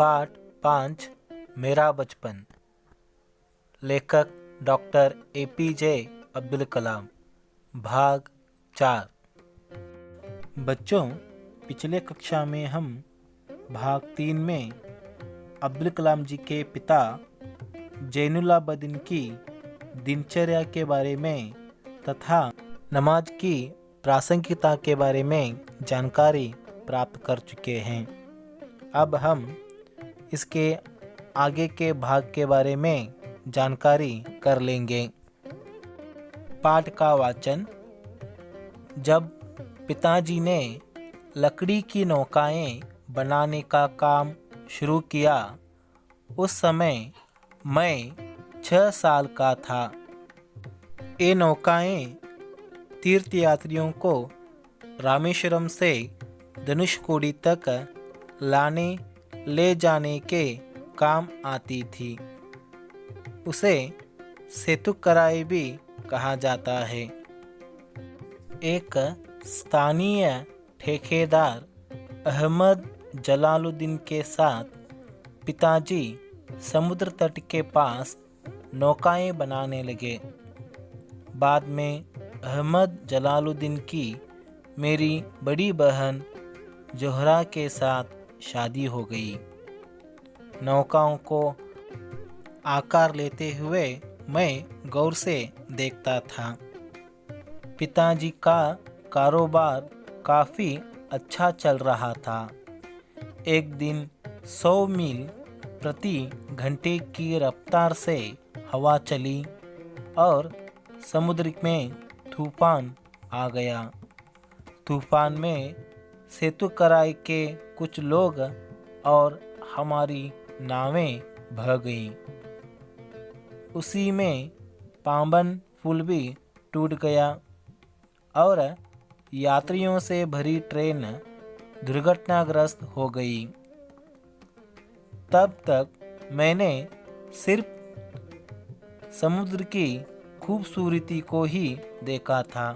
पाठ 5 मेरा बचपन। लेखक डॉक्टर APJ अब्दुल कलाम। भाग 4। बच्चों, पिछले कक्षा में हम भाग 3 में अब्दुल कलाम जी के पिता जैनुलाब्दीन की दिनचर्या के बारे में तथा नमाज की प्रासंगिकता के बारे में जानकारी प्राप्त कर चुके हैं। अब हम इसके आगे के भाग के बारे में जानकारी कर लेंगे। पाठ का वाचन। जब पिताजी ने लकड़ी की नौकाएं बनाने का काम शुरू किया, उस समय मैं 6 साल का था। ये नौकाएं तीर्थयात्रियों को रामेश्वरम से धनुषकोडी तक लाने ले जाने के काम आती थी। उसे सेतुकराई भी कहा जाता है। एक स्थानीय ठेकेदार अहमद जलालुद्दीन के साथ पिताजी समुद्र तट के पास नौकाएं बनाने लगे। बाद में अहमद जलालुद्दीन की मेरी बड़ी बहन जोहरा के साथ शादी हो गई। नौकाओं को आकार लेते हुए मैं गौर से देखता था। पिताजी का कारोबार काफ़ी अच्छा चल रहा था। एक दिन 100 मील प्रति घंटे की रफ्तार से हवा चली और समुद्र में तूफान आ गया। तूफान में सेतुकराई के कुछ लोग और हमारी नावें बह गईं। उसी में पांबन पुल भी टूट गया और यात्रियों से भरी ट्रेन दुर्घटनाग्रस्त हो गई। तब तक मैंने सिर्फ समुद्र की खूबसूरती को ही देखा था।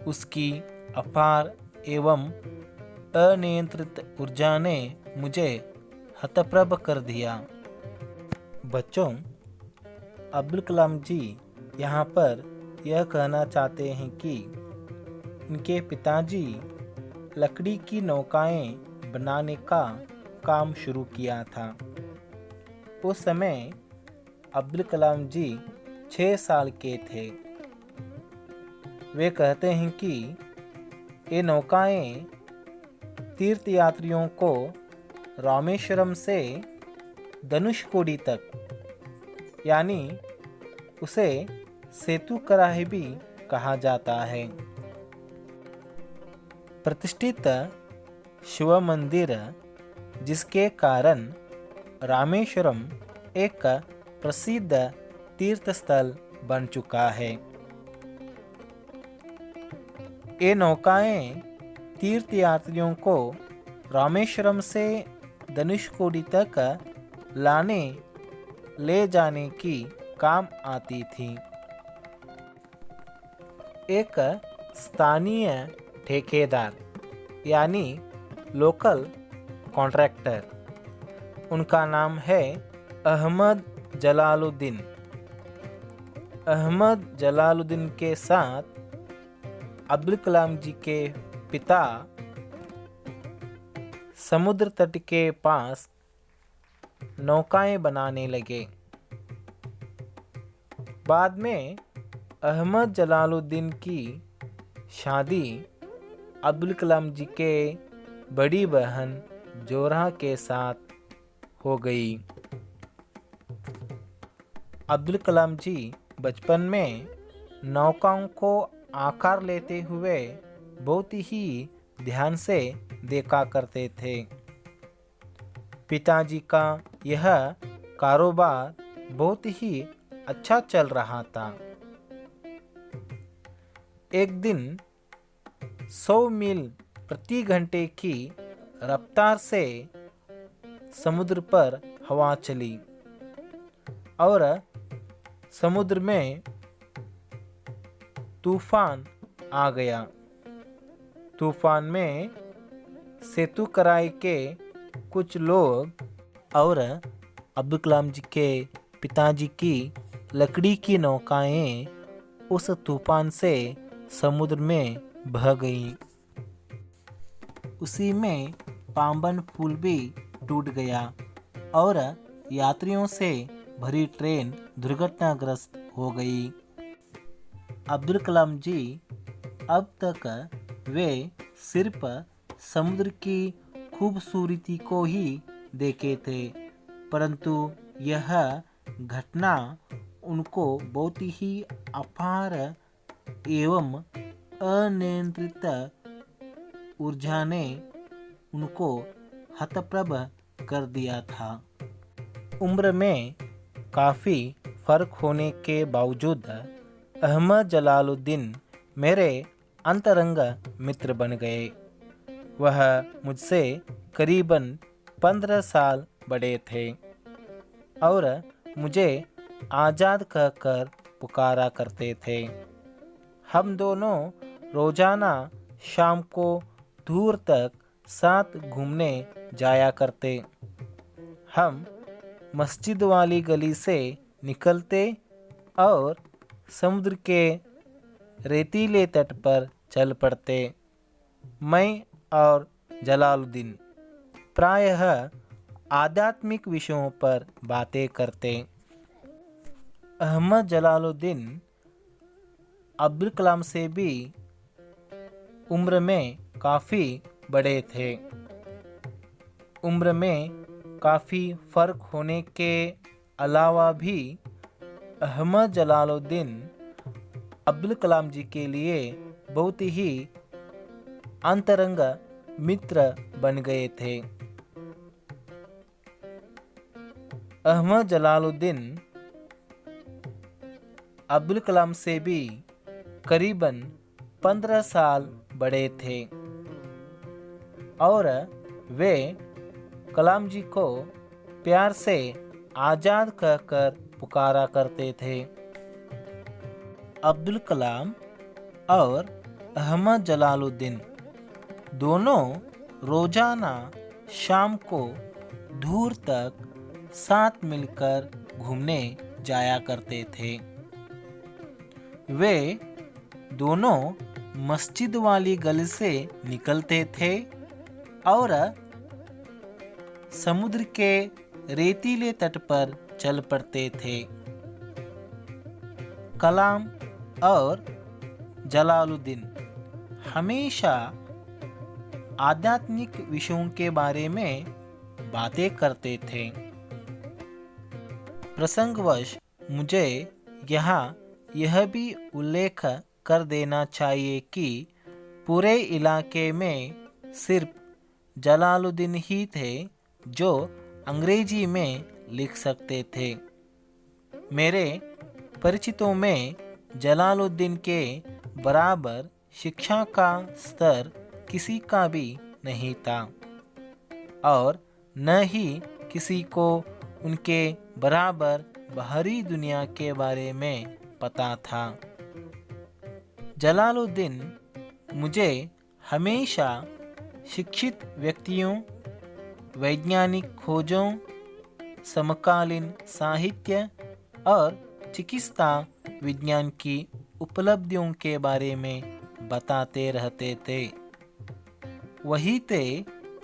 उसकी अपार एवं अनियंत्रित ऊर्जा ने मुझे हतप्रभ कर दिया। बच्चों, अब्दुल कलाम जी यहाँ पर यह कहना चाहते हैं कि उनके पिताजी लकड़ी की नौकाएं बनाने का काम शुरू किया था। उस समय अब्दुल कलाम जी 6 साल के थे। वे कहते हैं कि ये नौकाएं तीर्थयात्रियों को रामेश्वरम से धनुषकोडी तक, यानी उसे सेतुकराई भी कहा जाता है, प्रतिष्ठित शिव मंदिर, जिसके कारण रामेश्वरम एक प्रसिद्ध तीर्थ स्थल बन चुका है। ये नौकाएं तीर्थयात्रियों को रामेश्वरम से धनुषकोडी तक लाने ले जाने की काम आती थी। एक स्थानीय ठेकेदार यानी लोकल कॉन्ट्रैक्टर, उनका नाम है अहमद जलालुद्दीन। अहमद जलालुद्दीन के साथ अब्दुल कलाम जी के पिता समुद्र तट के पास नौकाएं बनाने लगे। बाद में अहमद जलालुद्दीन की शादी अब्दुल कलाम जी के बड़ी बहन जोहरा के साथ हो गई। अब्दुल कलाम जी बचपन में नौकाओं को आकार लेते हुए बहुत ही ध्यान से देखा करते थे। पिताजी का यह कारोबार बहुत ही अच्छा चल रहा था। एक दिन 100 मील प्रति घंटे की रफ्तार से समुद्र पर हवा चली और समुद्र में तूफान आ गया। तूफान में सेतुकराई के कुछ लोग और अब्दुल कलाम जी के पिताजी की लकड़ी की नौकाएं उस तूफान से समुद्र में बह गईं। उसी में पाम्बन पुल भी टूट गया और यात्रियों से भरी ट्रेन दुर्घटनाग्रस्त हो गई। अब्दुल कलाम जी अब तक वे सिर्फ समुद्र की खूबसूरती को ही देखे थे, परंतु यह घटना उनको बहुत ही अपार एवं अनियंत्रित ऊर्जा ने उनको हतप्रभ कर दिया था। उम्र में काफ़ी फर्क होने के बावजूद अहमद जलालुद्दीन मेरे अंतरंग मित्र बन गए। वह मुझसे करीबन 15 साल बड़े थे और मुझे आज़ाद कहकर पुकारा करते थे। हम दोनों रोज़ाना शाम को दूर तक साथ घूमने जाया करते। हम मस्जिद वाली गली से निकलते और समुद्र के रेतीले तट पर चल पड़ते। मैं और जलालुद्दीन प्रायः आध्यात्मिक विषयों पर बातें करते। अहमद जलालुद्दीन अब्दुल कलाम से भी उम्र में काफ़ी बड़े थे। उम्र में काफ़ी फ़र्क होने के अलावा भी अहमद जलालुद्दीन अब्दुल कलाम जी के लिए बहुत ही अंतरंग मित्र बन गए थे। अहमद जलालुद्दीन अब्दुल कलाम से भी करीबन 15 साल बड़े थे और वे कलाम जी को प्यार से आज़ाद कहकर पुकारा करते थे। अब्दुल कलाम और अहमद जलालुद्दीन दोनों रोज़ाना शाम को दूर तक साथ मिलकर घूमने जाया करते थे। वे दोनों मस्जिद वाली गली से निकलते थे और समुद्र के रेतीले तट पर चल पड़ते थे। कलाम और जलालुद्दीन हमेशा आध्यात्मिक विषयों के बारे में बातें करते थे। प्रसंगवश मुझे यहाँ यह भी उल्लेख कर देना चाहिए कि पूरे इलाके में सिर्फ जलालुद्दीन ही थे जो अंग्रेजी में लिख सकते थे। मेरे परिचितों में जलालुद्दीन के बराबर शिक्षा का स्तर किसी का भी नहीं था और न ही किसी को उनके बराबर बाहरी दुनिया के बारे में पता था। जलालुद्दीन मुझे हमेशा शिक्षित व्यक्तियों, वैज्ञानिक खोजों, समकालीन साहित्य और चिकित्सा विज्ञान की उपलब्धियों के बारे में बताते रहते थे। वही थे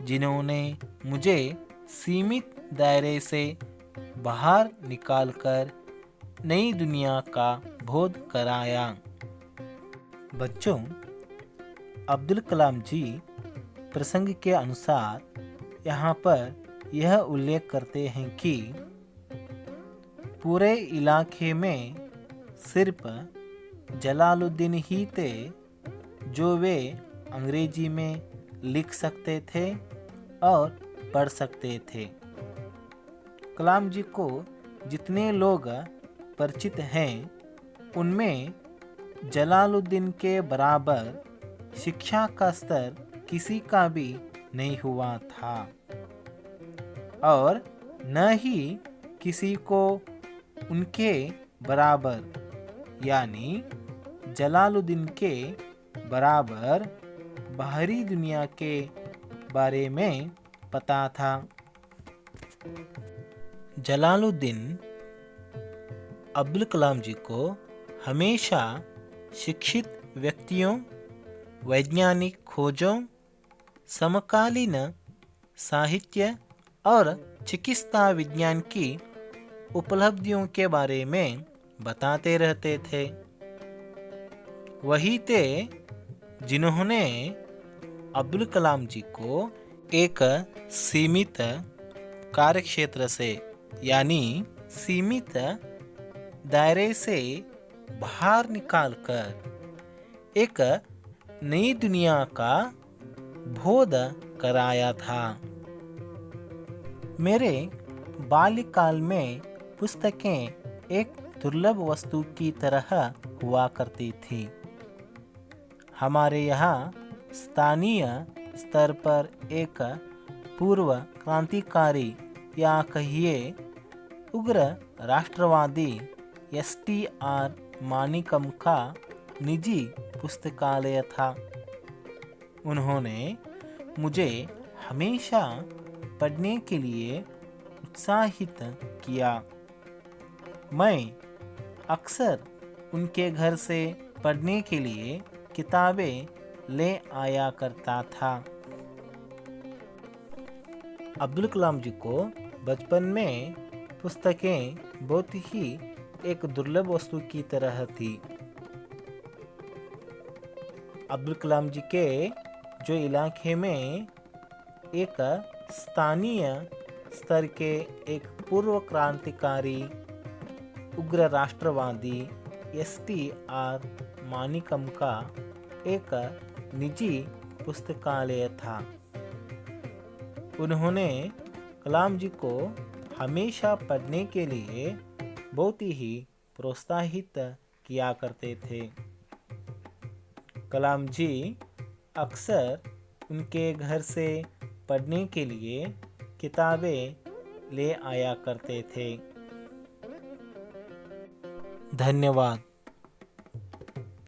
जिन्होंने मुझे सीमित दायरे से बाहर निकालकर नई दुनिया का बोध कराया। बच्चों, अब्दुल कलाम जी प्रसंग के अनुसार यहाँ पर यह उल्लेख करते हैं कि पूरे इलाके में सिर्फ जलालुद्दीन ही थे जो वे अंग्रेजी में लिख सकते थे और पढ़ सकते थे। कलाम जी को जितने लोग परिचित हैं उनमें जलालुद्दीन के बराबर शिक्षा का स्तर किसी का भी नहीं हुआ था और न ही किसी को उनके बराबर यानी जलालुद्दीन के बराबर बाहरी दुनिया के बारे में पता था। जलालुद्दीन अब्दुल कलाम जी को हमेशा शिक्षित व्यक्तियों, वैज्ञानिक खोजों, समकालीन साहित्य और चिकित्सा विज्ञान की उपलब्धियों के बारे में बताते रहते थे। वही थे जिन्होंने अब्दुल कलाम जी को एक सीमित कार्यक्षेत्र से यानी सीमित दायरे से बाहर निकालकर एक नई दुनिया का बोध कराया था। मेरे बाल्यकाल में पुस्तकें एक दुर्लभ वस्तु की तरह हुआ करती थी। हमारे यहाँ स्थानीय स्तर पर एक पूर्व क्रांतिकारी या कहिए उग्र राष्ट्रवादी STR मानिकम का निजी पुस्तकालय था। उन्होंने मुझे हमेशा पढ़ने के लिए उत्साहित किया। मैं अक्सर उनके घर से पढ़ने के लिए किताबें ले आया करता था। अब्दुल कलाम जी को बचपन में पुस्तकें बहुत ही एक दुर्लभ वस्तु की तरह थी। अब्दुल कलाम जी के जो इलाके में एक स्थानीय स्तर के एक पूर्व क्रांतिकारी उग्र राष्ट्रवादी STR मानिकम का एक निजी पुस्तकालय था। उन्होंने कलाम जी को हमेशा पढ़ने के लिए बहुत ही प्रोत्साहित किया करते थे। कलाम जी अक्सर उनके घर से पढ़ने के लिए किताबें ले आया करते थे। धन्यवाद।